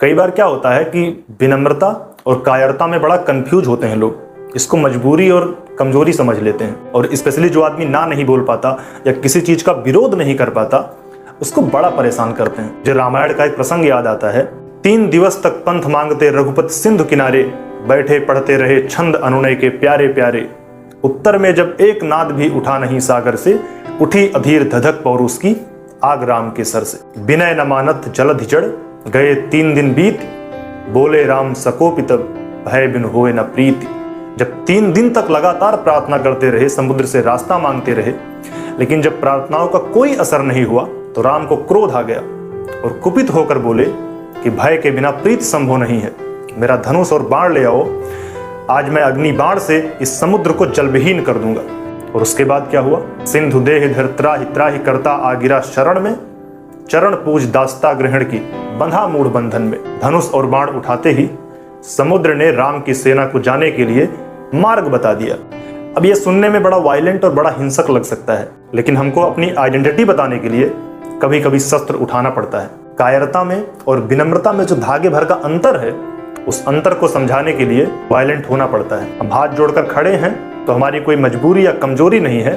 कई बार क्या होता है कि विनम्रता और कायरता में बड़ा कंफ्यूज होते हैं लोग, इसको मजबूरी और कमजोरी समझ लेते हैं। और स्पेशली जो आदमी ना नहीं बोल पाता या किसी चीज का विरोध नहीं कर पाता, उसको बड़ा परेशान करते हैं। मुझे रामायण का एक प्रसंग याद आता है। 3 दिवस तक पंथ मांगते रघुपति सिंधु किनारे, बैठे पढ़ते रहे छंद अनुनय के प्यारे प्यारे। उत्तर में जब एक नाद भी उठा नहीं सागर से, उठी अधीर धधक पौरुष की आग राम के सर से। विनय न मानत जलधि चढ़, गए 3 दिन बीत, बोले राम सकोपि तब, भय बिन होए न प्रीति। जब 3 दिन तक लगातार प्रार्थना करते रहे, समुद्र से रास्ता मांगते रहे, लेकिन जब प्रार्थनाओं का कोई असर नहीं हुआ तो राम को क्रोध आ गया और कुपित होकर बोले कि भय के बिना प्रीति संभव नहीं है। मेरा धनुष और बाण ले आओ, आज मैं अग्नि बाण से इस समुद्र को जलविहीन कर दूंगा। और उसके बाद क्या हुआ? सिंधु देह धर त्राहि त्राहि करता आ गिरा शरण में, चरण पूज दास्ता ग्रहण की बंधा मूढ़ बंधन में। धनुष और बाण उठाते ही समुद्र ने राम की सेना को जाने के लिए मार्ग बता दिया। अब यह सुनने में बड़ा वायलेंट और बड़ा हिंसक लग सकता है, लेकिन हमको अपनी आइडेंटिटी बताने के लिए कभी कभी शस्त्र उठाना पड़ता है। कायरता में और विनम्रता में जो धागे भर का अंतर है, उस अंतर को समझाने के लिए वायलेंट होना पड़ता है। हम हाथ जोड़कर खड़े हैं तो हमारी कोई मजबूरी या कमजोरी नहीं है,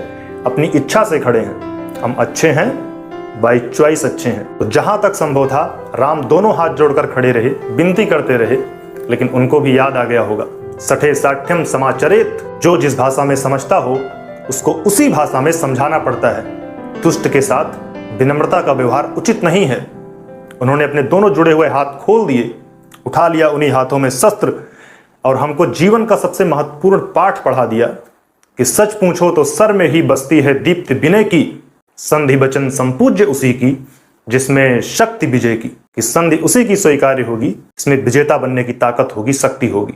अपनी इच्छा से खड़े हैं। हम अच्छे हैं, बाई चॉइस अच्छे हैं। तो जहां तक संभव था राम दोनों हाथ जोड़कर खड़े रहे, विनती करते रहे, लेकिन उनको भी याद आ गया होगा, सठे साठ्यम समाचरेत, जो जिस भाषा में समझता हो उसको उसी भाषा में समझाना पड़ता है। दुष्ट के साथ विनम्रता का व्यवहार उचित नहीं है। उन्होंने अपने दोनों जुड़े हुए हाथ खोल दिए, उठा लिया उन्हीं हाथों में शस्त्र और हमको जीवन का सबसे महत्वपूर्ण पाठ पढ़ा दिया कि सच पूछो तो सर में ही बसती है दीप्ति विनय की, संधि वचन संपूज्य उसी की, जिसमें शक्ति विजय की। कि संधि उसी की स्वीकार्य होगी, इसमें विजेता बनने की ताकत होगी, शक्ति होगी।